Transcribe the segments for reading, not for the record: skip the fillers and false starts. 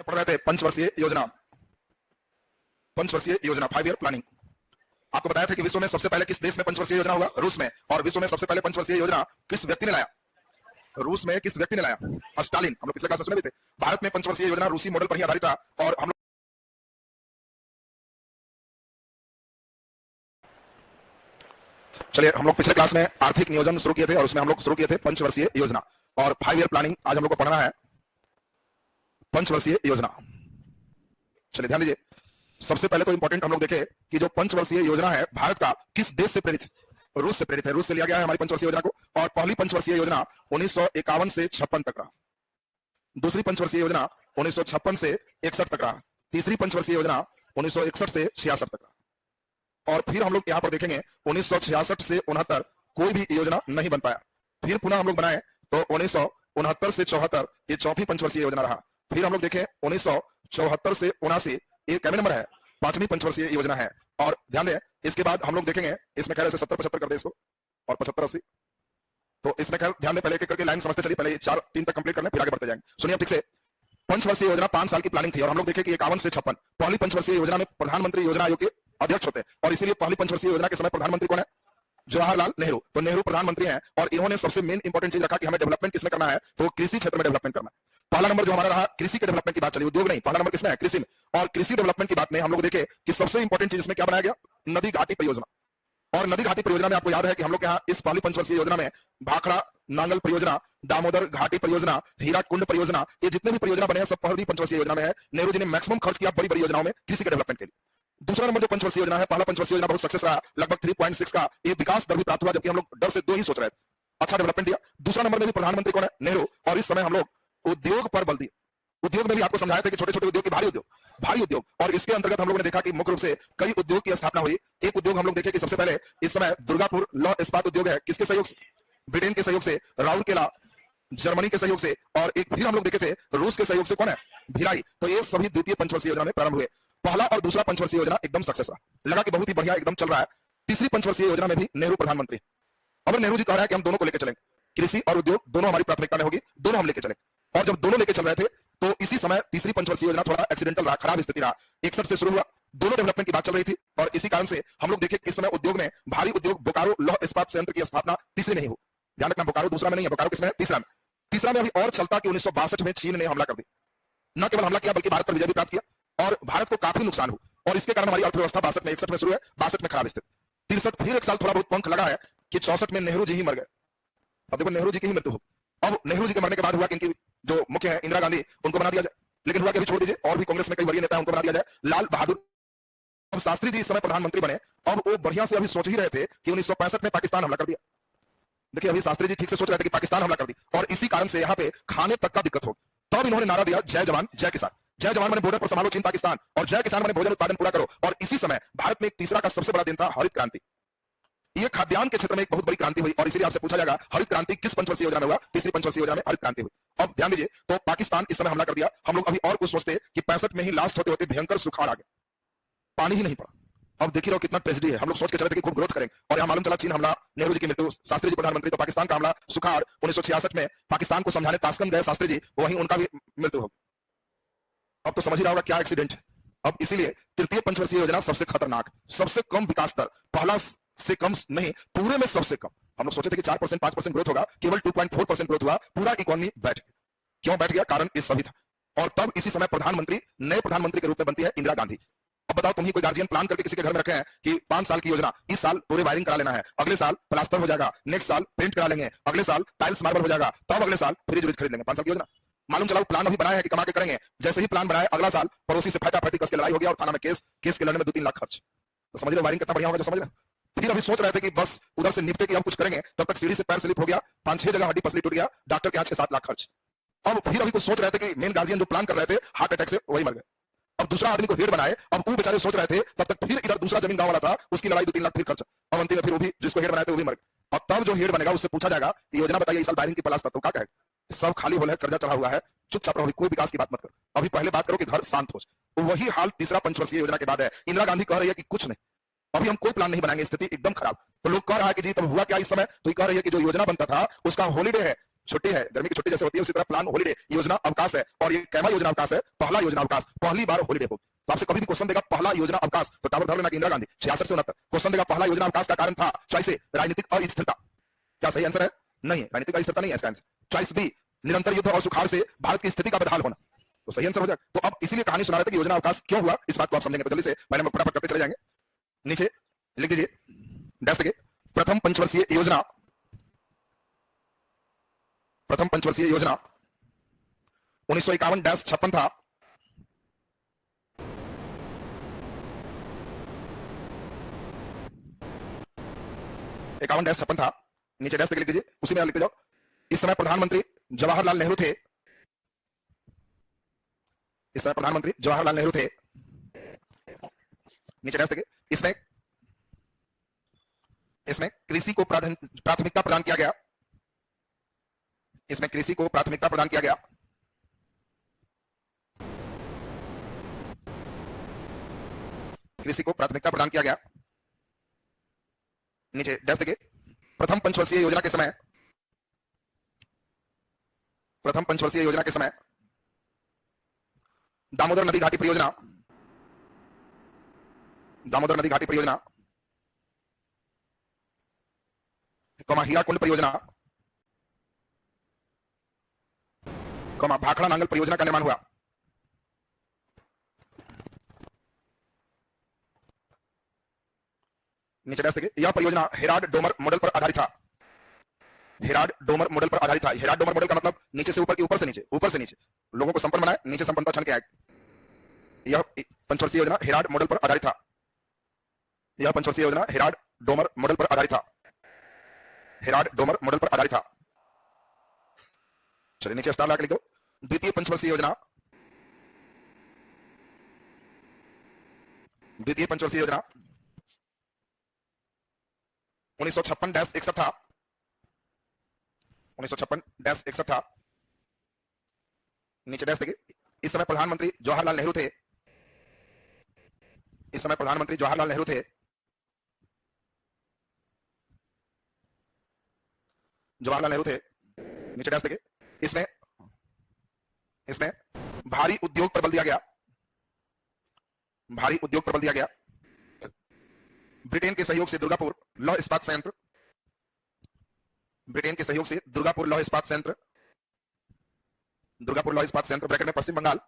पढ़ रहे थे पंचवर्षीय योजना, पंचवर्षीय योजना 5 ईयर प्लानिंग। आपको बताया था कि विश्व में सबसे पहले किस देश में पंचवर्षीय योजना होगा? रूस में। और विश्व में सबसे पहले पंचवर्षीय योजना किस व्यक्ति ने लाया? रूस में किस व्यक्ति ने लाया? स्टालिन। हम लोग पिछले क्लास में सुने भी थे। भारत में पंचवर्षीय योजना रूसी मॉडल पर ही आधारित था और हम चलिए हम लोग पिछले क्लास में आर्थिक नियोजन शुरू किए थे और उसमें हम लोग शुरू किए थे पंचवर्षीय योजना और 5 ईयर प्लानिंग। आज हम लोग को पढ़ना है पंचवर्षीय योजना। चलिए ध्यान दीजिए, सबसे पहले तो इंपॉर्टेंट हम लोग देखें कि जो पंचवर्षीय योजना है भारत का किस देश से प्रेरित है? रूस से प्रेरित है। रूस से लिया गया है हमारी पंचवर्षीय योजना को। और पहली पंचवर्षीय योजना 1951 से 56 तक रहा। दूसरी पंचवर्षीय योजना 1956 से 61 तक रहा। तीसरी पंचवर्षीय योजना 1961 से 66 तक रहा। और फिर हम लोग यहाँ पर देखेंगे 1966 से 69 कोई भी योजना नहीं बन पाया। फिर पुनः हम लोग बनाए तो 1969 से 74 ये चौथी पंचवर्षीय योजना रहा। फिर हम लोग देखें 1974 से 79 ये कैबिनेट नंबर है, पांचवी पंचवर्षीय योजना है। और ध्यान दें इसके बाद हम लोग देखेंगे इसमें खैर 70-75 कर दे इसको और 75-80 तो इसमें खैर ध्यान दें, पहले एक करके लाइन समझते चलिए, पहले 4-3 तक कंप्लीट कर लें फिर आगे बढ़ते जाएंगे। सुनिए ठीक से, पंचवर्षीय योजना 5 साल की प्लानिंग थी और हम लोग देखें कि 51 से 56 पहली पंचवर्षीय योजना में प्रधानमंत्री योजना आयोग के अध्यक्ष होते हैं और इसीलिए पहली पंचवर्षीय योजना के समय प्रधानमंत्री कौन है? जवाहरलाल नेहरू। तो नेहरू प्रधानमंत्री हैं और इन्होंने सबसे मेन इंपॉर्टेंट चीज रखा कि हमें डेवलपमेंट किसमें करना है? तो कृषि क्षेत्र में डेवलपमेंट करना है। पहला नंबर जो हमारा रहा कृषि के डेवलपमेंट की बात चली, उद्योग नहीं, पहला नंबर किसमें है? कृषि में। और कृषि डेवलपमेंट की बात में हम लोग देखें कि सबसे इंपॉर्टेंट चीज इसमें क्या बनाया गया? नदी घाटी परियोजना। और नदी घाटी परियोजना में आपको याद है कि हम लोग यहाँ इस पहली पंचवर्षीय योजना में भाखड़ा नांगल परियोजना, दामोदर घाटी परियोजना, हीराकुंड परियोजना, ये जितने भी परियोजना बने हैं सब पहली पंचवर्षीय योजना में है। नेहरू जी ने मैक्सिमम खर्च किया बड़ी बड़ी योजनाओं में कृषि के डेवलपमेंट के लिए। दूसरा नंबर जो पंचवर्षीय योजना है, पहला पंचवर्षीय योजना बहुत सक्सेस रहा, लगभग 3.6 का ये विकास दर भी प्राप्त हुआ, जबकि हम लोग डर से 2 ही सोच रहे थे। अच्छा डेवलपमेंट दिया। दूसरा नंबर में भी प्रधानमंत्री कौन है? नेहरू। और इस समय हम लोग उद्योग पर बल दिए। उद्योग में भी आपको समझाया था कि छोटे छोटे उद्योग की भारी उद्योग और इसके अंतर्गत हम लोगों ने देखा कि मुख्य रूप से कई उद्योग की स्थापना हुई। एक उद्योग हम लोग देखे कि सबसे पहले इस समय दुर्गापुर लौह इस्पात उद्योग है। किसके सहयोग से? ब्रिटेन के सहयोग से, राउरकेला जर्मनी के सहयोग से, और एक फिर हम लोग देखे थे रूस के सहयोग से कौन है? भिलाई। तो ये सभी द्वितीय पंचवर्षीय योजना में प्रारंभ हुए। पहला और दूसरा पंचवर्षीय योजना एकदम सक्सेस रहा, लगा कि बहुत ही बढ़िया एकदम चल रहा है। तीसरी पंचवर्षीय योजना में भी नेहरू प्रधानमंत्री। अब नेहरू जी कह रहे हैं कि हम दोनों को लेकर चलेंगे, कृषि और उद्योग दोनों हमारी प्राथमिकता में होगी, दोनों हम लेकर चले। और जब दोनों लेकर चल रहे थे तो इसी समय तीसरी पंचवर्षीय योजना थोड़ा एक्सीडेंटल रहा, खराब स्थिति रहा। 61 से शुरू हुआ, दोनों डेवलपमेंट की बात चल रही थी और इसी कारण से हम लोग देखे कि इस समय उद्योग में भारी उद्योग बोकारो लौह इस्पात संयंत्र की स्थापना तीसरी नहीं हुई। ध्यान रखना, बोकारो दूसरा में नहीं है, बोकारो किसमें है? तीसरा में। तीसरा में अभी और चलता कि 1962 में चीन ने हमला कर दिया। न केवल हमला किया बल्कि भारत पर विजय भी प्राप्त किया और भारत को काफी नुकसान हुआ और इसके कारण हमारी अर्थव्यवस्था 62 में 61 में शुरू है, 62 में खराब स्थिति। 63 फिर एक साल थोड़ा बहुत पंख लगा है कि 64 में नेहरू जी ही मर गए। अब देखो नेहरू जी की ही मृत्यु हो। अब नेहरू जी के मरने के बाद हुआ कि इनकी जो मुख्य है इंदिरा गांधी, उनको बना दिया जाए, लेकिन हुआ कि अभी छोड़ दीजिए, और भी कांग्रेस में कई वरीय नेता हैं उनको बना दिया जाए, लाल बहादुर। अब शास्त्री जी इस समय प्रधानमंत्री बने। अब वो बढ़िया से अभी सोच ही रहे थे कि 1965 में पाकिस्तान हमला कर दिया। देखिए अभी शास्त्री जी ठीक से सोच रहे थे कि पाकिस्तान हमला कर दी और इसी कारण से यहाँ पे खाने तक का दिक्कत होगी। तब इन्होंने नारा दिया जय जवान जय किसान। जय जवान माने बॉर्डर पर संभालो चीन पाकिस्तान और जय किसान माने भोजन उत्पादन पूरा करो। और इसी समय भारत में एक तीसरा का सबसे बड़ा दिन था हरित क्रांति। ये खाद्यान्न के क्षेत्र में एक बहुत बड़ी क्रांति हुई और इसीलिए आपसे पूछा जाएगा हरित क्रांति किस पंचवर्षीय योजना में हुआ? तीसरी पंचवर्षीय योजना में हरित क्रांति हुई। अब ध्यान दीजिए, तो पाकिस्तान इस समय हमला कर दिया। हम लोग अभी और कुछ सोचते कि 65 में ही लास्ट होते होते भयंकर सुखाड़ आ गया, पानी ही नहीं पड़ा। अब देखिए रहो कितना ट्रेजेडी है। हम लोग सोच के चले थे कि खूब ग्रोथ करेंगे और यहाँ मालूम चला चीन हमला, नेहरू जी की मृत्यु, शास्त्री जी प्रधानमंत्री, तो पाकिस्तान का हमला, सुखाड़। 1966 में पाकिस्तान को समझाने ताशकंद गए शास्त्री जी, वहीं उनका भी मृत्यु हो। अब तो समझ ही रहा होगा क्या एक्सीडेंट है। अब इसीलिए तृतीय पंचवर्षीय योजना सबसे खतरनाक, सबसे कम विकास दर, पहला से कम नहीं, पूरे में सबसे कम। हम लोग सोचे थे कि 4% 5% ग्रोथ होगा, केवल 2.4% ग्रोथ हुआ, पूरा इकोनॉमी बैठ गया। क्यों बैठ गया? कारण इस सभी था। और तब इसी समय प्रधानमंत्री नए प्रधानमंत्री के रूप में बनती है इंदिरा गांधी। अब बताओ तुम ही कोई गार्जियन प्लान करके किसी के घर में रखे हैं कि 5 साल की योजना, इस साल पूरे वायरिंग करा लेना है, अगले साल प्लास्टर हो जाएगा, नेक्स्ट साल पेंट करा लेंगे, अगले साल टाइल्स मार्बल हो जाएगा, तब अगले साल फ्रिज व्रिज खरीद लेंगे। 5 साल की योजना मालूम चला प्लान अभी बनाया है कि कमा के करेंगे, जैसे ही प्लान बनाया अगला साल पड़ोसी से फटाफटी कस के लड़ाई हो गया और थाना में केस के लड़ने में 2-3 लाख खर्च। तो समझ रहे वायरिंग कितना बढ़िया होगा जो समझ रहे। फिर अभी सोच रहे थे कि बस उधर से निपटे कि हम कुछ करेंगे, तब तक सीढ़ी से पैर स्लिप हो गया, 5-6 जगह हड्डी पसली टूट गया, डॉक्टर के यहाँ 6-7 लाख खर्च। अब फिर अभी कुछ सोच रहे थे कि मेन गार्जियन जो प्लान कर रहे थे हार्ट अटैक से वही मर गए। अब दूसरा आदमी को हेड बनाए, अब वो बेचारे सोच रहे थे, तब तक फिर इधर दूसरा जमीन गांव वाला था, उसकी लड़ाई 2-3 लाख फिर खर्च। अब अंतिम में फिर वो भी जिसको हेड बनाए थे वो भी मर गए। और तब जो हेड बनेगा उससे पूछा जाएगा कि योजना बताइए इस साल वायरिंग की प्लास्टर, तो क्या कहेगा? सब खाली होल है, कर्जा चढ़ा हुआ है, चुपचाप रहो, कोई विकास की बात मत करो, अभी पहले बात करो कि घर शांत हो जाए। वही हाल तीसरा पंचवर्षीय योजना के बाद है। इंदिरा गांधी कह रही है कि कुछ नहीं, अभी हम कोई प्लान नहीं बनाएंगे, स्थिति एकदम खराब। तो लोग कह रहा है कि जी तब हुआ क्या इस समय? तो ये कह रही है कि जो योजना बनता था उसका हॉलीडे है, छुट्टी है, गर्मी की छुट्टी जैसे होती है उसी तरह प्लान हॉलीडे योजना अवकाश है, और ये कैमा योजना अवकाश है, पहला योजना अवकाश, पहली बार हॉलीडे हो। तो आपसे कभी भी क्वेश्चन देगा पहला योजना अवकाश, तो टावर धर लेना कि इंदिरा गांधी 66 से 69। क्वेश्चन देगा पहला योजना अवकाश का कारण था, चॉइस ए राजनीतिक अस्थिरता, क्या सही आंसर है? नहीं, राजनीतिक अस्थिरता नहीं है इसका आंसर। चॉइस बी निरंतर युद्ध और सुखाड़ से भारत की स्थिति का बदहाल होना, तो सही आंसर हो जाएगा। तो अब इसीलिए कहानी सुना रहे थे कि योजना अवकाश क्यों हुआ, इस बात को आप समझेंगे। तो जल्दी से पहले हम फटाफट करते चले जाएंगे। नीचे लिख दीजिए डैश के प्रथम पंचवर्षीय योजना, प्रथम पंचवर्षीय योजना 1951-56 था। इक्यावन डैश 56 था। नीचे डैश लिख दीजिए, उसी में लिखते जाओ। इस समय प्रधानमंत्री जवाहरलाल नेहरू थे, इस समय प्रधानमंत्री जवाहरलाल नेहरू थे। नीचे डैश देखिए, इसमें कृषि को प्राथमिकता प्रदान किया गया, इसमें कृषि को प्राथमिकता प्रदान किया गया। कृषि को प्राथमिकता प्रदान किया गया। नीचे डैश देखिए, प्रथम पंचवर्षीय योजना के समय, प्रथम पंचवर्षीय योजना के समय दामोदर नदी घाटी परियोजना, दामोदर नदी घाटी परियोजना, हीराकुंड परियोजना, भाखड़ा नांगल परियोजना का निर्माण हुआ। नीचे डैश देखिए, यह परियोजना हेराल्ड डोमर मॉडल पर आधारित था, हेराल्ड डोमर मॉडल पर आधारित था। हेराल्ड डोमर मॉडल का मतलब नीचे से ऊपर की, ऊपर से नीचे, ऊपर से नीचे लोगों को संपन्न बनाए, नीचे संपन्नता छन के आए। यह पंचवर्षीय योजना हेराल्ड मॉडल पर आधारित था, यह पंचवर्षीय योजना हेराल्ड डोमर मॉडल पर आधारित था, हेराल्ड डोमर मॉडल पर आधारित था। चलिए नीचे स्टार लगा लिख दो। द्वितीय पंचवर्षीय योजना, द्वितीय पंचवर्षीय योजना 1956-61 था, 1956-61 था। नीचे डैश देखिए, इस समय प्रधानमंत्री जवाहरलाल नेहरू थे, इस समय प्रधानमंत्री जवाहरलाल नेहरू थे। जवाहरलाल नेहरू थे। नीचे डैश देखिए, इसमें भारी उद्योग पर बल दिया गया, भारी उद्योग पर बल दिया गया। ब्रिटेन के सहयोग से दुर्गापुर लौह इस्पात संयंत्र, ब्रिटेन के सहयोग से दुर्गापुर लौह इस्पात संयंत्र, दुर्गापुर लौह इस्पात संयंत्र ब्रैकेट में पश्चिम बंगाल,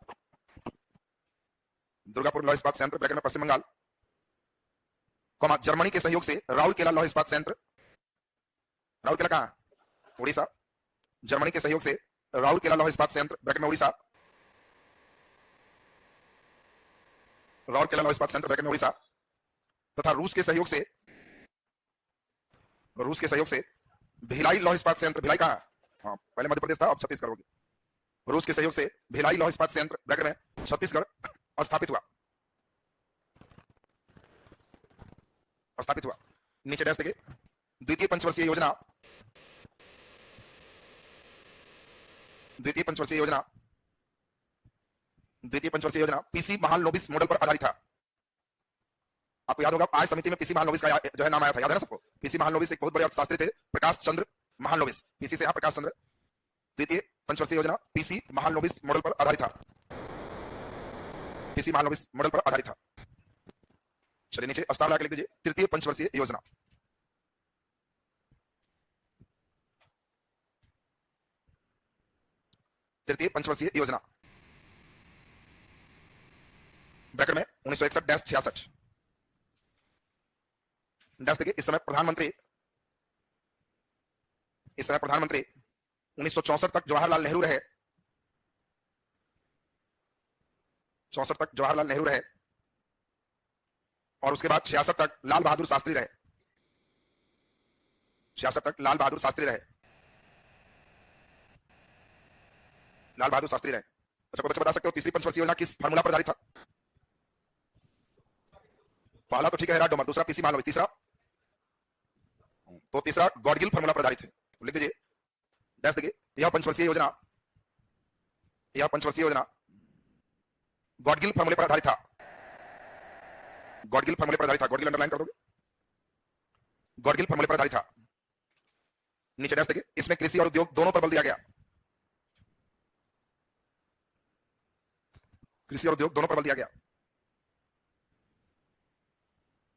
दुर्गापुर लौह इस्पात संयंत्र ब्रैकेट में पश्चिम बंगाल, जर्मनी के सहयोग से राउरकेला लौह इस्पात संयंत्र, राउरकेला कहां? उड़ीसा। जर्मनी के सहयोग से राउरकेला लौह इस्पात संयंत्र ब्रैकेट में उड़ीसा, राउरकेला लौह इस्पात संयंत्र ब्रैकेट में उड़ीसा। तथा रूस के सहयोग से भिलाई लौह इस्पात संयंत्र, भिलाई कहां? हाँ, पहले मध्य प्रदेश था, अब छत्तीसगढ़ हो गया। रूस के सहयोग से भिलाई लौह इस्पात संयंत्र ब्रैकेट में छत्तीसगढ़ स्थापित हुआ, स्थापित हुआ। नीचे डैश देखिए, द्वितीय पंचवर्षीय योजना, द्वितीय पंचवर्षीय योजना, द्वितीय पंचवर्षीय योजना पीसी महालनोबिस मॉडल पर आधारित था। आपको याद होगा आज समिति में पीसी महालनोबिस का जो है नाम आया था, याद है ना सबको? पीसी महालनोबिस एक बहुत बड़े अर्थशास्त्री थे, प्रकाश चंद्र महालनोबिस, पीसी से यहाँ प्रकाश चंद्र। द्वितीय पंचवर्षीय योजना पीसी महालनोबिस मॉडल पर आधारित था, पीसी महालनोबिस मॉडल पर आधारित था। चलिए नीचे स्टार लगा के लिख दीजिए, तृतीय पंचवर्षीय योजना, तृतीय पंचवर्षीय योजना ब्रैकेट में 1961-66 डैश देखिए, इस समय प्रधानमंत्री 1964 तक जवाहरलाल नेहरू रहे, 64 तक जवाहरलाल नेहरू रहे, और उसके बाद 66 तक लाल बहादुर शास्त्री रहे, 66 तक लाल बहादुर शास्त्री रहे, लाल बहादुर शास्त्री रहे। अच्छा, कोई बच्चा बता सकते हो तीसरी पंचवर्षीय योजना किस फार्मूला पर आधारित था? पहला तो ठीक है हेराल्ड डोमर, दूसरा पीसी महालनोबिस, तीसरा गॉडगिल फार्मूला पर आधारित है। तो लिख दीजिए डैश देखिए, यह पंचवर्षीय योजना, यह पंचवर्षीय योजना गॉडगिल फार्मूले पर आधारित था, गॉडगिल फार्मूले पर आधारित था। गॉडगिल अंडरलाइन कर दोगे, गॉडगिल फार्मूले पर आधारित था। नीचे डैश देखिए, इसमें कृषि और उद्योग दोनों पर बल दिया गया, कृषि और उद्योग दोनों पर बल दिया गया,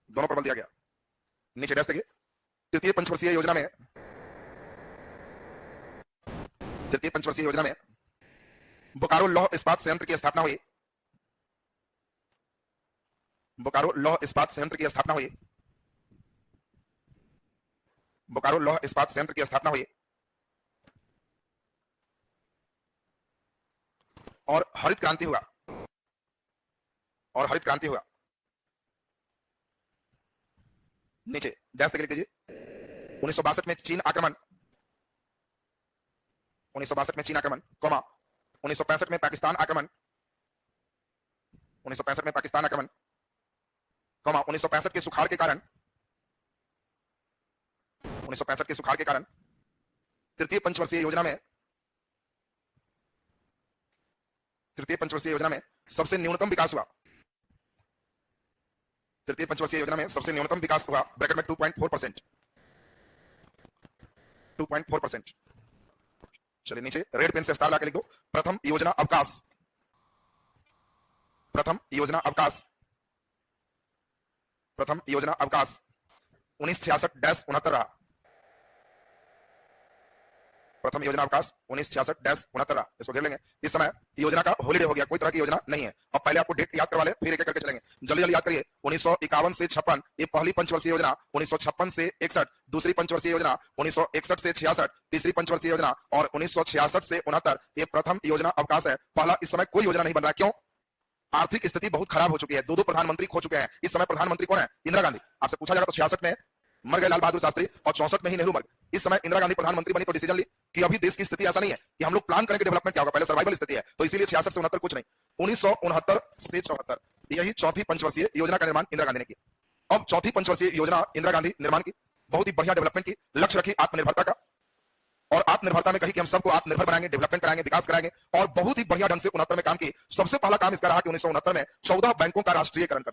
दोनों पर बल दिया गया। नीचे डैश देखिए, तृतीय पंचवर्षीय योजना में, तृतीय पंचवर्षीय योजना में बोकारो लौह इस्पात संयंत्र की स्थापना हुई, बोकारो लौह इस्पात संयंत्र की स्थापना हुई, बोकारो लौह इस्पात संयंत्र की स्थापना हुई और हरित क्रांति हुआ, और हरित क्रांति हुआ। नीचे डैश तक लिख दीजिए, 1962 में चीन आक्रमण, 1962 में चीन आक्रमण, कॉमा 1965 में पाकिस्तान आक्रमण, 1965 में पाकिस्तान आक्रमण, कॉमा 1965 के सुखाड़ के कारण, 1965 के सुखाड़ के कारण तृतीय पंचवर्षीय योजना में, तृतीय पंचवर्षीय योजना में सबसे न्यूनतम विकास हुआ, तृतीय पंचवर्षीय योजना में सबसे न्यूनतम विकास हुआ, ब्रैकेट में 2.4%, 2.4%। चलिए नीचे रेड पेन से स्टार लाके लिख दो, प्रथम योजना अवकाश, प्रथम योजना अवकाश, प्रथम योजना अवकाश 1966-69 रहा, प्रथम योजना अवकाश 1966-69 रहा। इसको घेर लेंगे। इस समय योजना का हॉलीडे हो गया, कोई तरह की योजना नहीं है। अब पहले आपको डेट याद करवा ले, फिर एक एक करके चलेंगे। जल्दी जल्दी याद करिए। 1951 से 56 ये पहली पंचवर्षीय योजना, 1956 से 61 दूसरी पंचवर्षीय योजना, 1961 से 66 तीसरी पंचवर्षीय योजना और 1966 से 69 ये प्रथम योजना अवकाश है। पहला इस समय कोई योजना नहीं बन रहा। क्यों? आर्थिक स्थिति बहुत खराब हो चुकी है। दो प्रधानमंत्री खो चुके हैं। इस समय प्रधानमंत्री कौन है? इंदिरा गांधी। आपसे पूछा जाएगा तो 66 में मर गए लाल बहादुर शास्त्री और 64 में ही नेहरू मर गए। इस समय इंदिरा गांधी प्रधानमंत्री बनी तो डिसीजन ली कि अभी देश की स्थिति ऐसा नहीं है कि हम लोग प्लान करेंगे डेवलपमेंट क्या होगा, पहले सर्वाइवल स्थिति है, तो इसीलिए 66 से 69 कुछ नहीं। 1969 से 74 यही चौथी पंचवर्षीय योजना का निर्माण इंदिरा गांधी ने किया। अब चौथी पंचवर्षीय योजना इंदिरा गांधी निर्माण की, बहुत ही बढ़िया डेवलपमेंट की, लक्ष्य रखी आत्मनिर्भरता का, और आत्मनिर्भरता में कही कि हम सबको आत्मनिर्भर बनाएंगे, डेवलपमेंट कराएंगे, विकास कराएंगे, और बहुत ही बढ़िया ढंग से 69 में काम की। सबसे पहला काम इसका रहा कि 1969 में 14 बैंकों का राष्ट्रीयकरण कर।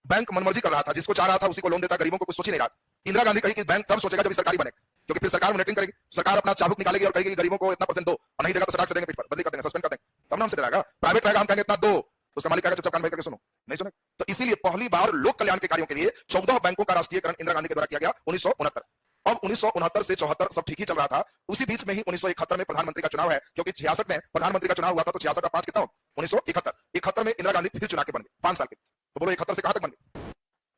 बैंक मनमर्जी कर रहा था, जिसको चाह रहा था उसी को लोन देता, गरीबों को कुछ सोच ही नहीं रहा। इंदिरा गांधी कही कि बैंक तब सोचेगा जब सरकारी बने, क्योंकि फिर सरकार मॉनिटरिंग करेगी, सरकार अपना चाबुक निकालेगी और कहेगी कि गरीबों को इतना परसेंट दो, और नहीं देगा तो सटाक से देंगे, पीठ पर बदली कर देंगे, सस्पेंड कर देंगे, तब नाम से डराएगा। प्राइवेट रहेगा, हम कहेंगे इतना दो, उसका मालिक कहेगा चुपचाप कान भर करके सुनो, नहीं सुने। तो इसीलिए पहली बार लोक कल्याण के कार्यों के लिए 14 बैंकों का राष्ट्रीयकरण इंदिरा गांधी के द्वारा किया गया 1969। अब 1969 से 74 सब ठीक ही चल रहा था। उसी बीच में ही 1971 में प्रधानमंत्री का चुनाव है, क्योंकि 66 में प्रधानमंत्री का चुनाव हुआ था, तो 66 का 5 कितना हो? 1971। 71 में इंदिरा गांधी फिर चुनाव के बन गए 5 साल के। तो बोलो 71 से कहां तक बन गए?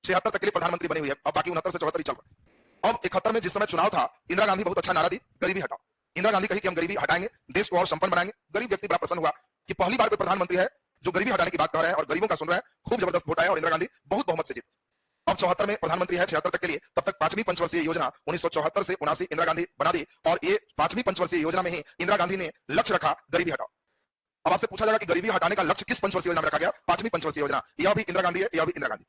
76 तक के लिए प्रधानमंत्री बनी हुई है। अब बाकी 69 से 74 ही चल रहा है। अब 71 में जिस समय चुनाव था, इंदिरा गांधी बहुत अच्छा नारा दी, गरीबी हटाओ। इंदिरा गांधी कही कि हम गरीबी हटाएंगे, देश को और संपन्न बनाएंगे। गरीब व्यक्ति बड़ा प्रसन्न हुआ कि पहली बार कोई प्रधानमंत्री है जो गरीबी हटाने की बात कर रहा है और गरीबों का सुन रहा है। खूब जबरदस्त वोट आया और इंदिरा गांधी बहुत बहुमत से जीत। अब 74 में प्रधानमंत्री है 76 तक के लिए। तब तक 5वीं पंचवर्षीय योजना 1974 से 79 इंदिरा गांधी बना दी, और ये 5वीं पंचवर्षीय योजना में ही इंदिरा गांधी ने लक्ष्य रखा गरीबी हटाओ। अब आपसे पूछा जाएगा कि गरीबी हटाने का लक्ष्य किस पंचवर्षीय योजना में रखा गया? 5वीं पंचवर्षीय योजना। यह भी इंदिरा गांधी है, यह भी इंदिरा गांधी।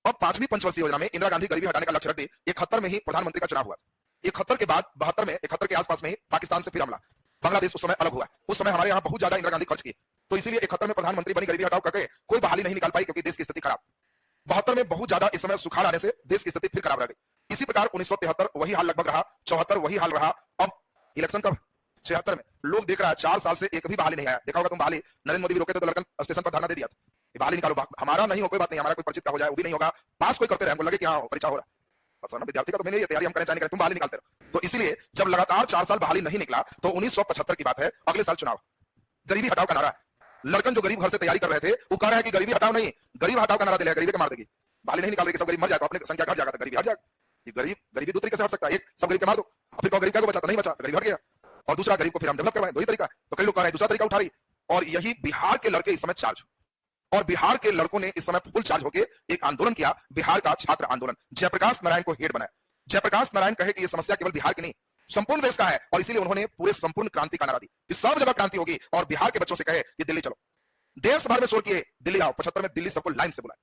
अब 5वीं पंचवर्षीय योजना में इंदिरा गांधी गरीबी हटाने का लक्ष्य रख दी। 71 में ही प्रधानमंत्री का चुनाव हुआ। 71 के बाद 72 में, 71 के आसपास में ही पाकिस्तान से फिर हमला, बांग्लादेश उस समय अलग हुआ। उस समय हमारे यहाँ बहुत ज्यादा इंदिरा गांधी खर्च की, तो इसीलिए 71 में प्रधानमंत्री बनी, गरीबी हटाओ करके कोई बहाली नहीं निकाल पाई, क्योंकि देश की स्थिति खराब। 72 में बहुत ज्यादा इस समय सुखाड़ आने से देश की स्थिति फिर खराब रह गई। इसी प्रकार 1973 वही हाल लगभग रहा, 74 वही हाल रहा। अब इलेक्शन कब? 76 में। लोग देख रहा है 4 साल से एक भी बहाली नहीं आया। देखा होगा तुम बहाली, नरेंद्र मोदी भी रोके थे तो लड़कन स्टेशन पर धरना दे दिया था, बहाली निकालो। हमारा नहीं हो कोई बात नहीं, हमारा कोई परिचित का हो जाए वो भी नहीं होगा, पास कोई करते रहे, हमको लगे कि हाँ परीक्षा हो रहा है, विद्यार्थी का तो मैंने ये तैयारी हम करें चाहे नहीं करें, तुम बहाली निकालते रहो। तो इसलिए जब लगातार 4 साल बहाली नहीं निकला, तो 1975 की बात है, अगले साल चुनाव, गरीबी हटाओ का नारा है। लड़कन जो गरीब घर से तैयारी कर रहे थे वो कह रहे हैं कि गरीबी हटाओ नहीं, गरीब हटाओ का नारा दे, गरीबी के मार देगी। बहाली नहीं निकाल रही, सब गरीब मर जाए तो अपनी संख्या घट जाएगा, तो गरीबी हट जाएगा। ये गरीबी दो तरीके से हट सकता है। एक, सब गरीब के मार दो, फिर गरीब को बचा तो नहीं बचा, गरीब हट गया। और दूसरा, गरीब को फिर हम डेवलप करवाएं, दो ही तरीका। तो कई लोग कह रहे हैं दूसरा तरीका उठा रही, और यही बिहार के लड़के इस समय चार्ज, और बिहार के लड़कों ने इस समय फुल चार्ज होकर एक आंदोलन किया, बिहार का छात्र आंदोलन। जयप्रकाश नारायण को हेड बनाया। जयप्रकाश नारायण कहे कि ये समस्या केवल बिहार की नहीं, संपूर्ण देश का है, और इसीलिए उन्होंने पूरे संपूर्ण क्रांति का नारा दी कि सब जगह क्रांति होगी, और बिहार के बच्चों से कहे कि दिल्ली चलो। देश भर में शोर किए, दिल्ली आओ। 75 में दिल्ली सबको लाइन से बुलाया।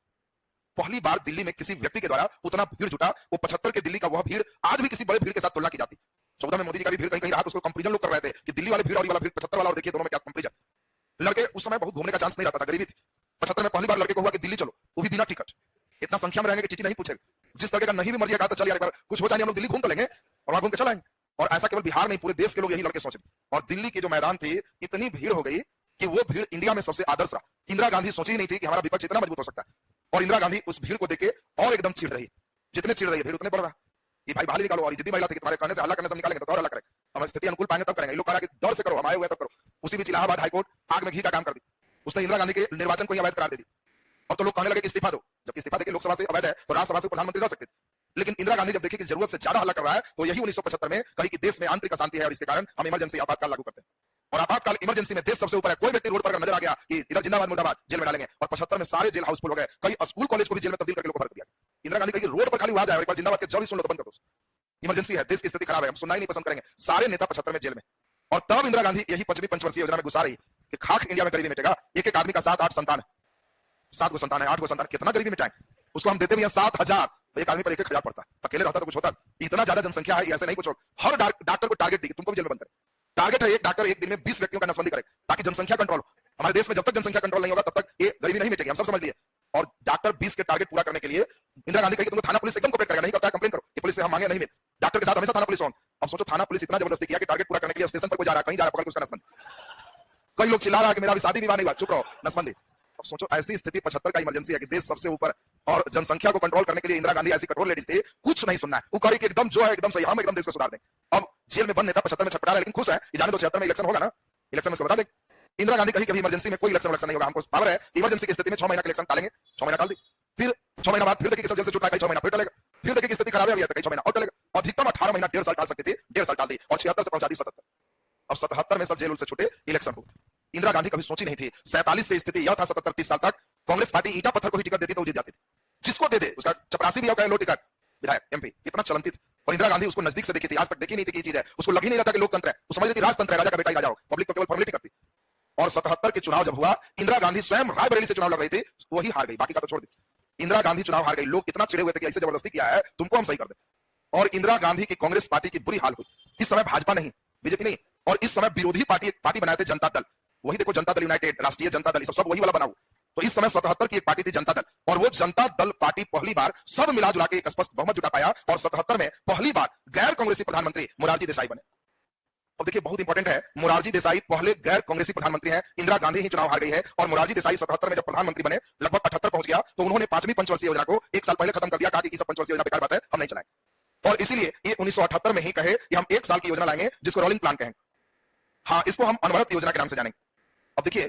पहली बार दिल्ली में किसी व्यक्ति के द्वारा उतना भीड़ जुटा। वो 75 के दिल्ली का वह भीड़ आज भी किसी बड़े भीड़ के साथ तुलना की जाती। 14 में मोदी जी का भी भीड़ कहीं कहीं रहा, तो उसको कंपैरिजन लोग कर रहे थे कि दिल्ली वाले भीड़ और ये वाला भीड़ 75 वाला, और देखिए दोनों में क्या कंपैरिजन। लड़के उस समय बहुत घूमने का चांस नहीं रहता था, गरीबी थी। 75 में पहली बार लड़के को हुआ कि दिल्ली चलो, वो भी बिना टिकट। इतना संख्या में रहेंगे कि टीटी नहीं पूछेगा, जिस तरह का नहीं भी मर्जी कहा तो चल यार, कुछ हो जाए हम लोग दिल्ली घूम तो लेंगे और वहां घूम के चलाएंगे। और ऐसा केवल बिहार नहीं, पूरे देश के लोग यही लड़के सोच रहे। और दिल्ली के जो मैदान थे, इतनी भीड़ हो गई कि वो भीड़ इंडिया में सबसे आदर्श रहा। इंदिरा गांधी सोची ही नहीं थी कि हमारा विपक्ष इतना मजबूत हो सकता है, और इंदिरा गांधी उस भीड़ को देख के और एकदम चिढ़ रही। जितने चिढ़ रही है भीड़ उतने बढ़ रहा कि भाई बाहर निकालो, और जितनी महिला थी कि तुम्हारे कहने से हल्ला करने से निकालेंगे तो और हल्ला करें, हम स्थिति अनुकूल पाएंगे तब करेंगे। लोग कह रहा कि डर से करो, हम आए हुए तब करो। उसी बीच इलाहाबाद हाईकोर्ट आग में घी का काम कर दी, उसने इंदिरा गांधी के निर्वाचन को ही अवैध करार दे दी। अब तो लोग कहने लगे कि इस्तीफा दो, जब इस्तीफा देके लोकसभा से अवैध है तो राज्यसभा से प्रधानमंत्री रह सकते थे। लेकिन इंदिरा गांधी जब देखी कि जरूरत से ज्यादा हल्ला कर रहा है, तो यही 1975 में कही कि देश में आंतरिक अशांति है और इसके कारण हम इमरजेंसी आपातकाल लागू करते हैं। और आपातकाल इमरजेंसी में देश सबसे ऊपर है। कोई व्यक्ति रोड पर अगर नजर आ गया कि इधर जिंदाबाद मुर्दाबाद, जेल में डालेंगे। और 75 में सारे जेल हाउसफुल हो गए, कई स्कूल कॉलेज को भी जेल में तब्दील करके लोगों को भर दिया। इंदिरा गांधी कही रोड पर खाली आ जाए और एक बार जिंदाबाद के जब ही सुन लो तो बंद कर दो, इमरजेंसी है, देश की स्थिति खराब है, हम सुनना ही नहीं पसंद करेंगे। सारे नेता 75 में जेल में। और तब इंदिरा गांधी यही 5वीं पंचवर्षीय योजना में घुसा रही कि खाक इंडिया में गरीबी मिटेगा। एक आदमी का 7-8 संतान है, 7 को संतान है, 8 को संतान, कितना गरीबी मिटाएं। उसको हम देते भी हैं 7,000, तो एक आदमी पर 1,000 पड़ता। अकेले रहता तो कुछ होता, इतना ज्यादा जनसंख्या है, ऐसे नहीं कुछ हो। हर डॉक्टर को टारगेट दी, तुमको भी जेल में बंद करे। टारगेट है एक डॉक्टर एक दिन में 20 व्यक्तियों का नसबंदी करे, ताकि जनसंख्या कंट्रोल हो। हमारे देश में जब तक जनसंख्या कंट्रोल नहीं होगा तब तक ये गरीबी नहीं मिटेगी, हम सब समझ लिए। और डॉक्टर 20 के टारगेट पूरा करने के लिए इंदिरा गांधी कही तुमको थाना पुलिस एकदम कोऑपरेट करेगा, नहीं करता है कंप्लेन करो, ये पुलिस से हम मांगे नहीं मिले। डॉक्टर के साथ हमेशा थाना पुलिस हो। अब सोचो थाना पुलिस इतना जबरदस्ती किया कि टारगेट पूरा करने के लिए स्टेशन पर कोई जा रहा है, कहीं जा रहा है, पकड़ के उसका नसबंदी। कई लोग चिल्ला रहा है कि मेरा भी शादी विवाह नहीं हुआ, चुप रहो, नसबंदी। अब सोचो ऐसी स्थिति 75 का इमरजेंसी है कि देश सबसे ऊपर, और जनसंख्या को कंट्रोल करने के लिए इंदिरा गांधी ऐसी कठोर लेडीज थे, कुछ नहीं सुनना है। वो कही कि एकदम जो है एकदम सही, हम एकदम देश को सुधार दें। अब जेल में बंद नेता 75 में छटपटा रहा है, लेकिन खुश है कि जाने दो 76 में इलेक्शन होगा ना, इलेक्शन में उसको बता दें। इंदिरा गांधी कही कभी इमरजेंसी में कोई इलेक्शन नहीं होगा, हमको पावर है, इमरजेंसी की स्थिति में 6 महीना का इलेक्शन टालेंगे। 6 महीना टाल दी, फिर 6 महीना बाद फिर देखिए जेल से छुटा, 6 महीना फिर टलेगा, फिर देखिए स्थिति खराब है, 6 महीना और टलेगा। अधिकतम 18 महीना, 1.5 साल टाल सकती थी, 1.5 साल टाल दी, और 76 से पहुंचा दी 77। अब 77 में सब जेल से छूटे, इलेक्शन हो। इंदिरा गांधी कभी सोची नहीं थी। 47 से स्थिति यह था, 77-30 साल तक कांग्रेस पार्टी ईटा पत्थर को ही टिकट देती तो जीत जाती थी, जिसको दे दे उसका चपरासी भी लो टिकट, विधायक एमपी, इतना चलती थी। और इंदिरा गांधी उसको नजदीक से देखी थी, आज तक देखी नहीं थी कि चीज है, उसको लगी नहीं रहा था कि लोकतंत्र है, वो समझ रही थी राजतंत्र है, राजा का बेटा ही राजा हो, पब्लिक तो केवल फॉर्मेलिटी करती। और 77 के चुनाव जब हुआ, इंदिरा गांधी स्वयं रायबरेली से चुनाव लड़ रही थी, वही हार गई, बाकी का तो छोड़ दी। इंदिरा गांधी चुनाव हार गई, लोग इतना चिड़े हुए थे कि ऐसे जबरदस्ती किया है, तुमको हम सही कर दे। और इंदिरा गांधी की कांग्रेस पार्टी की बुरी हाल हुई। इस समय भाजपा नहीं, बीजेपी नहीं, और इस समय विरोधी पार्टी बनाए थे जनता दल। वही देखो जनता दल यूनाइटेड, राष्ट्रीय जनता दल, सब वही वाला बना हुआ। तो इस समय 77 की एक पार्टी थी जनता दल, और वो जनता दल पार्टी पहली बार सब मिला जुला के एक स्पष्ट बहुमत जुटा पाया, और 77 में पहली बार गैर कांग्रेसी प्रधानमंत्री मोरारजी देसाई बने। अब देखिए बहुत इंपॉर्टेंट है, मोरारजी देसाई पहले गैर कांग्रेसी प्रधानमंत्री हैं, इंदिरा गांधी ही चुनाव हार गई है, और मोरारजी देसाई 77 में जब प्रधानमंत्री बने, लगभग 78 पहुंच गया, तो उन्होंने 5वीं पंचवर्षीय योजना को 1 साल पहले खत्म कर दिया, कहा कि इस पंचवर्षीय योजना बेकार बात है, हम नहीं चलाएंगे। और इसीलिए ये 1978 में ही कहे कि हम 1 साल की योजना लाएंगे, जिसको रोलिंग प्लान कहेंगे। हाँ, इसको हम अनवरत योजना के नाम से जानेंगे। अब देखिए,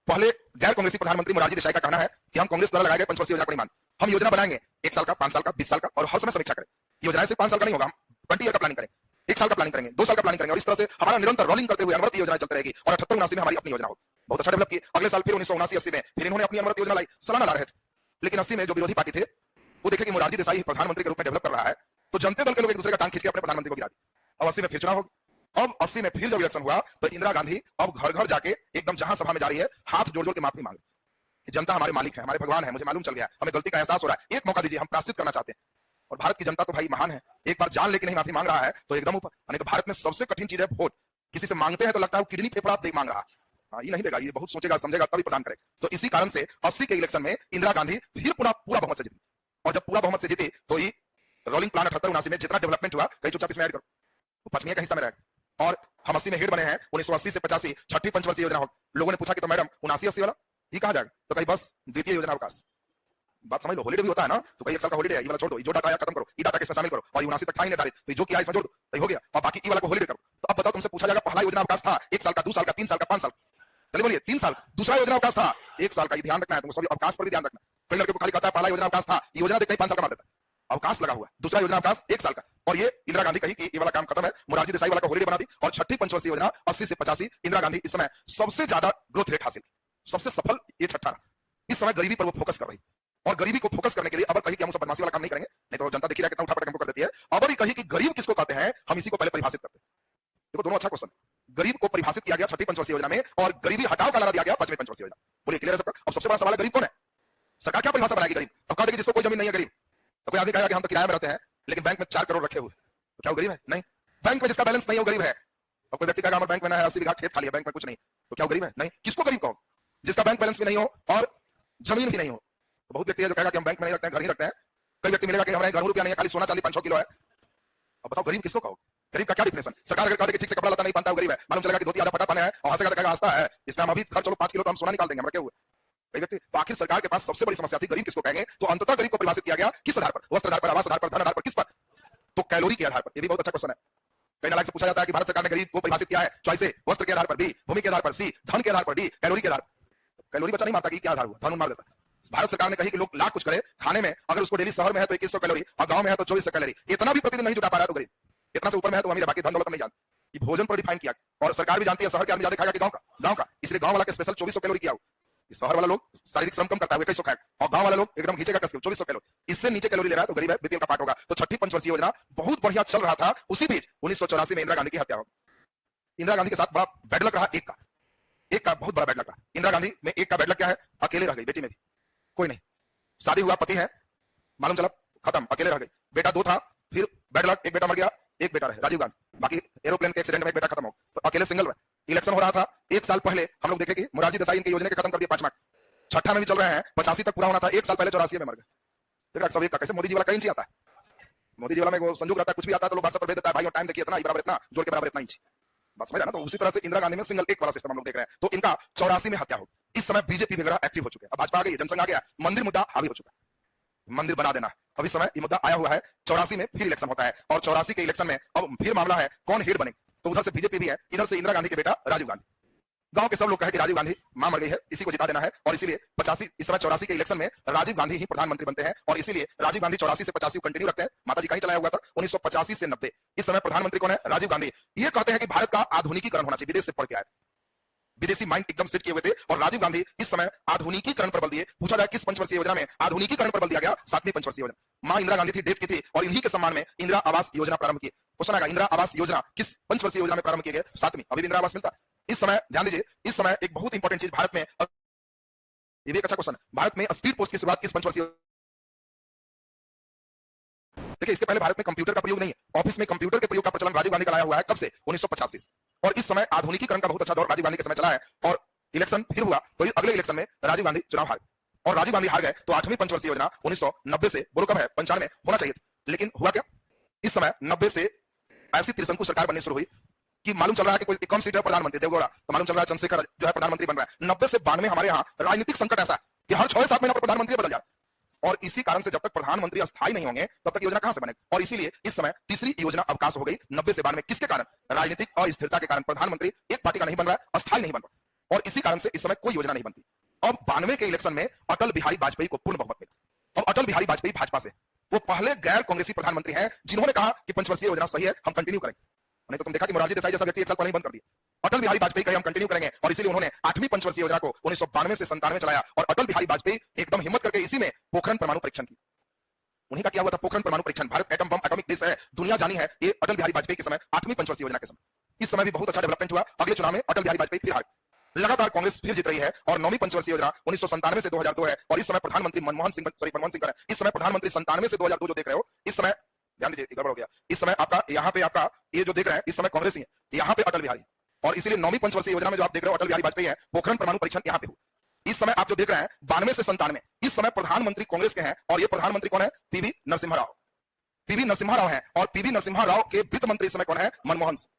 पहले गैर कांग्रेसी प्रधानमंत्री मोरारजी देसाई का कहना है कि हम कांग्रेस द्वारा लगाए गए पंचवर्षीय योजना को नहीं मानते, हम योजना बनाएंगे 1 साल का, 5 साल का, 20 साल का, और हर समय समीक्षा करें। योजना सिर्फ 5 साल का नहीं होगा, हम 20 ईयर का प्लानिंग करें, 1 साल का प्लानिंग करेंगे, 2 साल का प्लानिंग करेंगे, और इस तरह से हमारा निरंतर रोलिंग करते हुए अनवरत योजना चलती रहेगी। और 78-79 में हमारी अपनी योजना होगी, बहुत अच्छा डेवलप की। अगले साल फिर 1979-80 में फिर इन्होंने अपनी अनवरत योजना लाई, सालाना ला रहे थे। लेकिन 80 में जो विरोधी पार्टी थे, वो देखे कि मोरारजी देसाई प्रधानमंत्री के रूप में डेवलप कर रहा है, तो जनता दल के लोग एक दूसरे का टांग खींच के अपने प्रधानमंत्री को गिरा दी। अब 80 में फिर चुनाव होगी। अब 80 में फिर जब इलेक्शन हुआ, तो इंदिरा गांधी अब घर घर जाके एकदम जहां सभा में जा रही है, हाथ जोड़ जोड़ के माफी मांग रही कि जनता हमारे मालिक है, हमारे भगवान है, मुझे मालूम चल गया, हमें गलती का एहसास हो रहा है, एक मौका दीजिए, हम प्रायश्चित करना चाहते हैं। और भारत की जनता तो भाई महान है, एक बार जान लेके नहीं माफी मांग रहा है तो एकदम ऊपर। नहीं तो भारत में सबसे कठिन चीज है वोट। किसी से मांगते हैं तो लगता है वो किडनी पेपर आप मांग रहा है, ये नहीं देगा, ये बहुत सोचेगा समझेगा तभी प्रदान करे। तो इसी कारण से 80 के इलेक्शन में इंदिरा गांधी फिर पूरा बहुमत से जीती, और जब पूरा बहुमत से जीती तो ये रोलिंग प्लान 78-79 में जितना डेवलपमेंट हुआ, कहीं चुपचाप इसमें ऐड करो, तो 5वीं का हिस्सा में रहेगा। और हम 80 में हेड बने हैं, 1980 से 85 छठी पंचवर्षीय योजना हो। लोगों ने पूछा कि तो मैडम 79-80 वाला ये कहा जाएगा, तो कहीं बस द्वितीय योजना अवकाश, बात समझ लो, हॉलीडे भी होता है ना, तो कहीं 1 साल का हॉलीडे है, ये वाला छोड़ दो, जो डाटा आया खत्म करो, ये डाटा इसमें शामिल करो, और 79 तक था ही नहीं डाले, तो जो किया इसमें जोड़ दो, तो हो गया, और बाकी ई वाला को हॉलीडे करो। तो अब बताओ, तुमसे पूछा जाएगा पहला योजना अवकाश था 1 साल का, 2 साल का, 3 साल का, 5 साल, चलिए बोलिए 3 साल। दूसरा योजना अवकाश था 1 साल का, ये ध्यान रखना है तुमको, सभी अवकाश पर भी ध्यान रखना। कई लड़के को खाली कहता है पहला योजना अवकाश था, योजना देखते ही 5 साल का मार देता है, अवकाश लगा हुआ। दूसरा योजना अवकाश 1 साल का, और ये इंदिरा गांधी कही कि ये वाला काम खत्म है, मोरारजी देसाई वाला को हॉलीडे बना दी। और छठी पंचवर्षीय योजना 80 से 85, इंदिरा गांधी इस समय सबसे ज्यादा ग्रोथ रेट हासिल, सबसे सफल ये छठा रहा। इस समय गरीबी पर वो फोकस कर रही, और गरीबी को फोकस करने के लिए अबर कही कि हम सब बदमाशी वाला काम नहीं करेंगे, नहीं तो जनता देखी रहा कितना उठापटक हमको कर देती है। अबर ही कही कि गरीब किसको कहते हैं, हम इसी को पहले परिभाषित करते हैं। देखो दोनों अच्छा क्वेश्चन, गरीब को परिभाषित किया गया छठी पंचवर्षीय योजना में, और गरीबी हटाओ का नारा दिया गया 5वीं पंचवर्षीय योजना। बोलिए क्लियर है सबका? अब सबसे बड़ा सवाल है गरीब कौन है, सरकार क्या परिभाषा बनाएगी गरीब? अब कह देगी जिसको कोई जमीन नहीं है गरीब, तो कोई आदमी कहेगा कि हम तो किराए में रहते हैं लेकिन बैंक में 4 करोड़ रखे हुए, तो क्या वो गरीब है? नहीं। बैंक में जिसका बैलेंस नहीं है वो गरीब है। अब कोई व्यक्ति कहेगा हमारे बैंक में है 80 बीघा खेत खाली है, बैंक में कुछ नहीं, तो क्या वो गरीब है? नहीं। किसको गरीब कहो? जिसका बैंक बैलेंस भी नहीं हो और जमीन भी नहीं हो। तो बहुत व्यक्ति है जो कहेगा कि हम बैंक में नहीं रखते हैं, घर ही रखते हैं। कई व्यक्ति मिलेगा कि हमारे घर रुपया नहीं है, खाली सोना चांदी 5-6 किलो है। अब बताओ गरीब किसको कहो? गरीब का क्या डिफिनेशन? सरकार अगर कहते कि ठीक से कपड़ा लता नहीं पहनता, गरीब है, मालूम चलेगा कि धोती आधा फटा पहना है और हंसेगा तो कहेगा हंसता है, इसमें हम अभी घर चलो 5 किलो तो हम सोना निकाल देंगे, हम रखे हुए कई व्यक्ति। तो आखिर सरकार के पास सबसे बड़ी समस्या थी गरीब किसको कहेंगे, तो अंततः गरीब को परिभाषित किया गया किस आधार पर? वस्त्र आधार पर, आवास आधार पर, धन आधार पर, किस पर? तो कैलोरी के आधार पर। ये भी बहुत अच्छा क्वेश्चन है। कई नालायक से पूछा जाता है कि भारत सरकार ने गरीब को परिभाषित किया है चॉइस ए वस्त्र के आधार पर, बी भूमि के आधार पर, सी धन के आधार पर, डी कैलोरी के आधार पर। कैलोरी बच्चा नहीं मारता कि क्या आधार हुआ, धन मार देता। भारत सरकार ने कही कि लोग लाख कुछ करे खाने में, अगर उसको डेली शहर में है तो 2100 कैलोरी और गांव में है तो 2400 कैलोरी, इतना भी प्रतिदिन नहीं जुटा पा रहा है तो गरीब, इतना से ऊपर में है तो अमीर है, बाकी धन दौलत नहीं जानता। ये भोजन पर डिफाइन किया और सरकार भी जानती है शहर के आदमी ज्यादा खाएगा कि गांव का, इसलिए गांव वाला के स्पेशल 2400 कैलोरी किया हो। शहर वाला लोग शारीरिक श्रम कम करता है, 2100 खाएगा, और गांव वाला लोग एकदम खींचेगा कस के 2400 कैलोरी। इससे नीचे कैलोरी ले रहा है तो गरीब है, बीपीएल का पार्ट होगा। तो छठी पंचवर्षीय योजना बहुत बढ़िया चल रहा था। उसी बीच 1984 में इंदिरा गांधी की हत्या हो गई। इंदिरा गांधी के साथ बड़ा बैड लक रहा, एक का बहुत बड़ा बैड लक रहा। इंदिरा गांधी में एक का बैड लक क्या है, अकेले रह गई, बेटी में भी कोई नहीं, शादी हुआ, पति है, मालूम चला खत्म, अकेले रह गई। बेटा 2 था, फिर बैड लक, एक बेटा मर गया, एक बेटा रहे राजीव गांधी, बाकी एरोप्लेन के एक्सीडेंट में एक बेटा खत्म हो, तो अकेले सिंगल रहे। इलेक्शन हो रहा था 1 साल पहले, हम लोग देखे कि मोरारजी देसाई इनकी योजना के खत्म कर दिए 5 मार्च, छठा में भी चल रहे हैं, 85 तक पूरा होना था, 1 साल पहले 84 में मर गए। देख रहा सब एक का कैसे। मोदी जी वाला कहीं इंच आता है, मोदी जी वाला में वो संजोग रहता है, कुछ भी आता है तो लोग व्हाट्सएप पर भेज देता है, भाई और टाइम देखिए इतना बराबर, इतना जोड़ के बराबर इतना इंच, बस समझ रहा ना। तो उसी तरह से इंदिरा गांधी में सिंगल एक वाला सिस्टम हम लोग देख रहे हैं। तो इनका 84 में हत्या हो। इस समय बीजेपी वगैरह एक्टिव हो चुके हैं, अब भाजपा आ गई, जनसंघ आ गया, मंदिर मुद्दा हावी हो चुका है, मंदिर बना देना। अब इस समय ये मुद्दा आया हुआ है, 84 में फिर इलेक्शन होता है और 84 के इलेक्शन में अब फिर मामला है कौन हेड बने। तो उधर से बीजेपी भी है, इधर से इंदिरा गांधी के बेटा राजीव गांधी। गांव के सब लोग कहे कि राजीव गांधी मां मर गई है, इसी को जिता देना है, और इसीलिए 85 इस समय 84 के इलेक्शन में राजीव गांधी ही प्रधानमंत्री बनते हैं, और इसीलिए राजीव गांधी 84 से 85 कंटिन्यू रखते हैं। माता जी कहीं चलाया हुआ था 1985 से 90। इस समय प्रधानमंत्री कौन है, राजीव गांधी। ये कहते हैं कि भारत का आधुनिकीकरण होना चाहिए, विदेश से पढ़ के आए, विदेशी माइंड एकदम सेट किए हुए थे, और राजीव गांधी इस समय आधुनिकीकरण पर बल दिए। पूछा जाए किस पंचवर्षीय योजना में आधुनिकीकरण पर बल दिया गया, 7वीं पंचवर्षीय योजना। मां इंदिरा गांधी थी, डेथ की थी, और इन्हीं के सम्मान में इंदिरा आवास योजना प्रारंभ की। क्वेश्चन आएगा इंदिरा आवास योजना किस पंचवर्षीय योजना में प्रारंभ की गई, 7वीं। अभी भी इंदिरा आवास मिलता है। इस समय ध्यान दीजिए, इस समय एक बहुत इंपॉर्टेंट चीज भारत में, ये भी एक अच्छा क्वेश्चन है, भारत में स्पीड पोस्ट की शुरुआत किस पंचवर्षीय। देखिए इसके पहले भारत में कंप्यूटर का प्रयोग नहीं है, ऑफिस में कंप्यूटर के प्रयोग का प्रचलन राजीव गांधी का लाया हुआ है, कब से, 1985 से। और इस समय आधुनिकीकरण का बहुत अच्छा दौर राजीव गांधी के समय चला है, और इलेक्शन फिर हुआ तो अगले इलेक्शन में राजीव गांधी चुनाव हार, और राजीव गांधी हार गए तो 8वीं पंचवर्षीय योजना 1990 से, बोलो कब है, 95 होना चाहिए था, लेकिन हुआ क्या, इस समय 90 से ऐसी त्रिशंकु सरकार बननी शुरू हुई कि मालूम चल रहा है कि कोई कम सीट है प्रधानमंत्री देवगौड़ा, तो मालूम चल रहा है चंद्रशेखर जो है प्रधानमंत्री बन रहा है। 90 से 92 हमारे यहाँ राजनीतिक संकट ऐसा कि हर 6-7 महीने पर प्रधानमंत्री बदल जाए, और इसी कारण से जब तक प्रधानमंत्री अस्थायी नहीं होंगे तब तक योजना कहां से बनेगी। और इसीलिए इस समय तीसरी योजना अवकाश हो गई 90 से 92। किसके कारण, राजनीतिक अस्थिरता के कारण, प्रधानमंत्री एक पार्टी का नहीं बन रहा है, अस्थायी नहीं बन रहा, और इसी कारण से इस समय कोई योजना नहीं बनती। अब 92 के इलेक्शन में अटल बिहारी वाजपेयी को पूर्ण बहुमत मिला। अब अटल बिहारी वाजपेयी भाजपा से, वो पहले गैर कांग्रेसी प्रधानमंत्री हैं जिन्होंने कहा कि पंचवर्षीय योजना सही है, हम कंटिन्यू करेंगे। नहीं तो तुम देखा कि मोरारजी देसाई जैसा व्यक्ति 1 साल पहले ही बंद कर दिया। अटल बिहारी वाजपेयी कहे हम कंटिन्यू करेंगे, और इसीलिए उन्होंने 8वीं पंचवर्षीय योजना को 1992 से 97 चलाया। और अटल बिहारी वाजपेयी एकदम हिम्मत करके इसी में पोखरण परमाणु परीक्षण की, उन्हीं का क्या हुआ था, पोखरण परमाणु परीक्षण। भारत एटम बम एटॉमिक देश है, दुनिया जानी है, ये अटल बिहारी वाजपेयी के समय 8वीं पंचवर्षीय योजना के समय। इस समय भी बहुत अच्छा डेवलपमेंट हुआ। अगले चुनाव में अटल बिहारी वाजपेयी फिर हार, लगातार कांग्रेस फिर जीत रही है, और 9वीं पंचवर्षीय योजना 1997 से 2002 है, और इस समय प्रधानमंत्री मनमोहन सिंह है। इस समय प्रधानमंत्री 97 से 2002 जो देख रहे हो, इस समय ध्यान दीजिए गड़बड़ हो गया, इस समय आपका यहाँ पे आपका ये जो देख रहे हैं इस समय कांग्रेस ही है, यहाँ पे अटल बिहारी, और इसीलिए 9वीं पंचवर्षीय योजना में जो आप देख रहे हो अटल बिहारी वाजपेयी है, पोखरण परमाणु परीक्षण यहाँ पे हुआ। इस समय आप जो देख रहे हैं 92 से 97, इस समय प्रधानमंत्री कांग्रेस के हैं, और ये प्रधानमंत्री कौन है, पीवी नरसिम्हा राव। पीवी नरसिम्हा राव है, और पीवी नरसिम्हा राव के वित्त मंत्री इस समय कौन है, मनमोहन सिंह।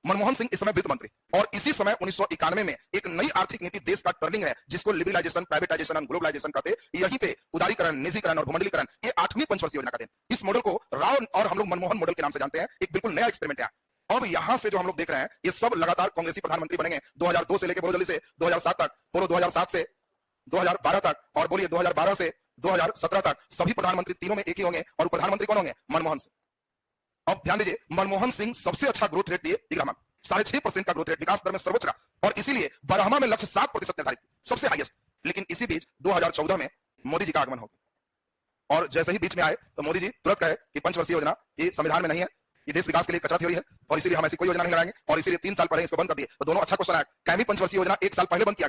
मनमोहन सिंह इस समय वित्त मंत्री। और इसी समय 1991 में एक नई आर्थिक नीति देश का टर्निंग है, जिसको लिबरलाइजेशन, प्राइवेटाइजेशन एंड ग्लोबलाइजेशन कहते हैं। यहीं पे उदारीकरण, निजीकरण और भूमंडलीकरण, ये 8वीं पंचवर्षीय योजना का दिन। इस मॉडल को राव और हम लोग मनमोहन मॉडल के नाम से जानते हैं। एक बिल्कुल नया एक्सपेरिमेंट है। अब यहां से जो हम लोग देख रहे हैं ये सब लगातार कांग्रेसी प्रधानमंत्री बनेंगे 2002 से लेकर बोलो जल्दी से 2007 तक, बोलो 2007 से 2012 तक, और बोलिए 2012 से 2017 तक सभी प्रधानमंत्री तीनों में एक ही होंगे, और प्रधानमंत्री कौन होंगे, मनमोहन सिंह। अब ध्यान दीजिए, मनमोहन सिंह सबसे अच्छा ग्रोथ रेट दिए दिग्राम, 6.5% का ग्रोथ रेट, विकास दर में सर्वोच्च रहा, और इसीलिए बरहमा में लक्ष्य 7% निर्धारित, सबसे हाईएस्ट। लेकिन इसी बीच 2014 में मोदी जी का आगमन हो गया, और जैसे ही बीच में आए तो मोदी जी तुरंत कहे कि पंचवर्षीय योजना ये संविधान में नहीं है, ये देश विकास के लिए कचरा थ्योरी है, और इसीलिए हम ऐसी कोई योजना नहीं लगाएंगे, और इसीलिए 3 साल पहले इसको बंद कर दिए। तो दोनों अच्छा क्वेश्चन है, कैमी पंचवर्षीय योजना 1 साल पहले बंद किया,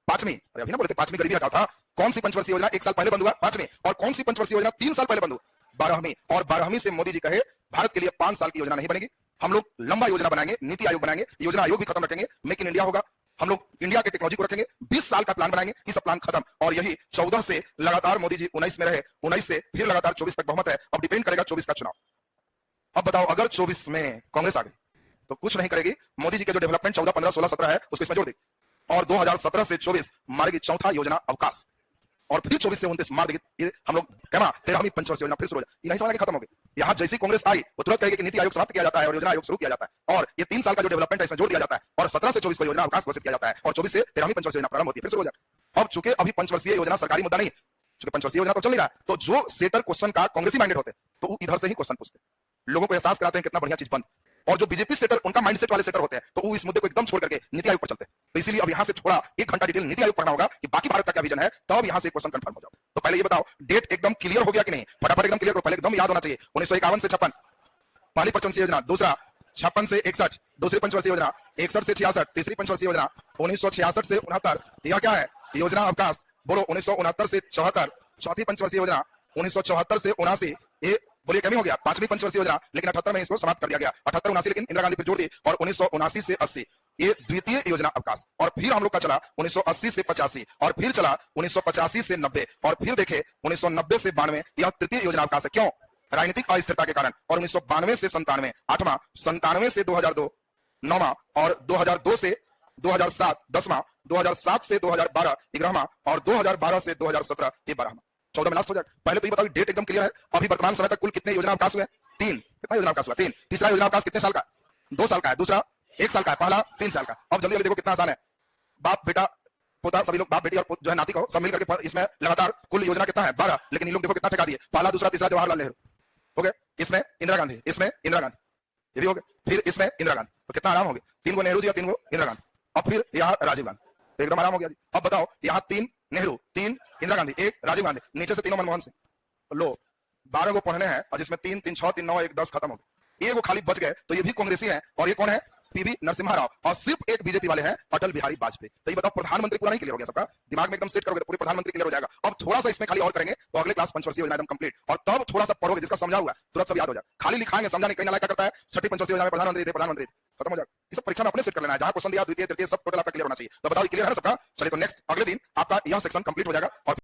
5वीं, अरे अभी ना बोले थे 5वीं गरीबी हटाओ था, कौन सी पंचवर्षीय योजना 1 साल पहले बंद हुआ, 5वीं, और कौन सी पंचवर्षीय योजना 3 साल पहले बंद हुआ, 12वीं। और 12वीं से मोदी जी कहे भारत के लिए 5 साल की योजना नहीं बनेगी, हम लोग लंबा योजना बनाएंगे, नीति आयोग बनाएंगे, योजना आयोग भी खत्म रखेंगे, मेक इन इंडिया होगा, हम लोग इंडिया के टेक्नोलॉजी को रखेंगे, 20 साल का प्लान बनाएंगे, ये सब प्लान खत्म। और यही 14 से लगातार मोदी जी 19 में रहे, 19 से फिर लगातार 24 तक बहुमत है, अब डिपेंड करेगा 24 का चुनाव। अब बताओ अगर 24 में कांग्रेस आ गई तो कुछ नहीं करेगी, मोदी जी के जो डेवलपमेंट 14, 15, 16, 17 है उसको इसमें जोड़ देगी, और 2017 से 24 मारेगी चौथा योजना अवकाश, और फिर 24 से 29 मार देगी ये हम लोग कहना 13वीं पंचवर्षीय योजना फिर शुरू हो जाए। यही समझ खत्म हो गई। यहाँ जैसी कांग्रेस आई वो तुरंत कहेगी कि नीति आयोग समाप्त किया जाता है और योजना आयोग शुरू किया जाता है, और ये 3 साल का जो डेवलपमेंट है इसमें जोड़ दिया जाता है, और 17 से 24 को योजना अवकाश घोषित किया जाता है, और 24 से 13वीं पंचवर्षीय योजना प्रारंभ होती है, फिर शुरू हो जाए। अब चूंकि अभी पंचवर्षीय योजना सरकारी मुद्दा नहीं, चूंकि पंचवर्षीय योजना तो चल नहीं रहा है, तो जो सेटर क्वेश्चन का कांग्रेसी माइंडेड होते तो वो इधर से ही क्वेश्चन पूछते, लोगों को एहसास कराते हैं कितना बढ़िया चीज बंद, और जो बीजेपी सेटर उनका माइंडसेट वाले सेटर होते हैं तो वो इस मुद्दे को एकदम छोड़ करके नीति आयोग पर चलते हैं। तो इसीलिए अब यहां से थोड़ा 1 घंटा डिटेल नीति आयोग पढ़ना होगा कि बाकी भारत का क्या विजन है, तब यहां से क्वेश्चन कंफर्म हो जाओ। तो पहले ये बताओ डेट एकदम क्लियर हो गया कि नहीं, फटाफट एकदम क्लियर करो, पहले एकदम याद होना चाहिए। 1951 से 56 पहली पंचवर्षीय योजना, दूसरा 56 से 61 दूसरी पंचवर्षीय योजना, 61 से 66 तीसरी पंचवर्षीय योजना, 1966 से 69 यह क्या है योजना अवकाश, बोलो 1969 से 74 चौथी पंचवर्षीय योजना, 1974 से 79 ये बोलिए कमी हो गया 5वीं पंचवर्षीय योजना, लेकिन 78 में इसको समाप्त कर दिया गया, 78 79 लेकिन इंदिरा गांधी फिर जोड़ दी, और 1979 से 80 ये द्वितीय योजना अवकाश, और फिर हम लोग का चला 1980 से 85, और फिर चला 1985 से 90, और फिर देखे 1990 से 92 यह तृतीय योजना अवकाश है। क्यों? राजनीतिक अस्थिरता के कारण। और 1992 से 97 8वां, 97 से 2002 9वां, और 2002 से 2007 10वां, 2007 से 2012 11वां, और 2012 से 2017 ये 12वां, 14 में लास्ट हो जाए। पहले तो ये बताओ डेट एकदम क्लियर है, अभी वर्तमान समय तक कुल कितने योजना अवकाश हुए? 3। कितना योजना अवकाश हुआ? 3। तीसरा योजना अवकाश कितने साल का? 2 साल का है, दूसरा 1 साल का है, पहला 3 साल का। अब जल्दी जल्दी देखो कितना आसान है, बाप बेटा पोता सभी लोग, बाप बेटी और जो है नाती को सब मिल करके इसमें लगातार कुल योजना कितना है? 12, लेकिन ये लोग देखो कितना ठका दिए, पहला दूसरा तीसरा जवाहरलाल नेहरू हो गए, इसमें इंदिरा गांधी, इसमें इंदिरा गांधी, ये भी हो गए, फिर इसमें इंदिरा गांधी, तो कितना आराम हो गया, 3 को नेहरू जी और 3 को इंदिरा गांधी, अब फिर यहाँ राजीव गांधी, तो एकदम आराम हो गया जी। अब बताओ यहाँ 3 नेहरू, 3 इंदिरा गांधी, 1 राजीव गांधी, नीचे से तीनों मनमोहन सिंह, लो 12 को पढ़ने हैं, और जिसमें 3 3 6 3 9 1 10 खत्म हो गए, 1 को खाली बच गए, तो ये भी कांग्रेसी है, और ये कौन है? पीवी नरसिम्हा राव, और सिर्फ एक बीजेपी वाले हैं अटल बिहारी वाजपेयी। तो ये बताओ प्रधानमंत्री पूरा नहीं क्लियर हो गया सबका? दिमाग में एकदम सेट करोगे तो पूरे प्रधानमंत्री क्लियर हो जाएगा। अब थोड़ा सा इसमें खाली और करेंगे तो अगले क्लास पंचवर्षीय योजना एकदम कंप्लीट, और तब थोड़ा सा पढ़ोगे जिसका समझा हुआ तुरंत सब याद हो जाए, खाली लिखाएंगे समझा नहीं, कहीं ना क्या करता है छठी पंचवर्षीय योजना में प्रधानमंत्री थे, प्रधानमंत्री खत्म हो जाएगा। ये सब परीक्षा में अपने सेट कर लेना है, जहां क्वेश्चन दिया द्वितीय तृतीय सब टोटल आपका क्लियर होना चाहिए। तो बताओ क्लियर है ना सबका? चलिए तो नेक्स्ट अगले दिन आपका यह सेक्शन कंप्लीट हो जाएगा, और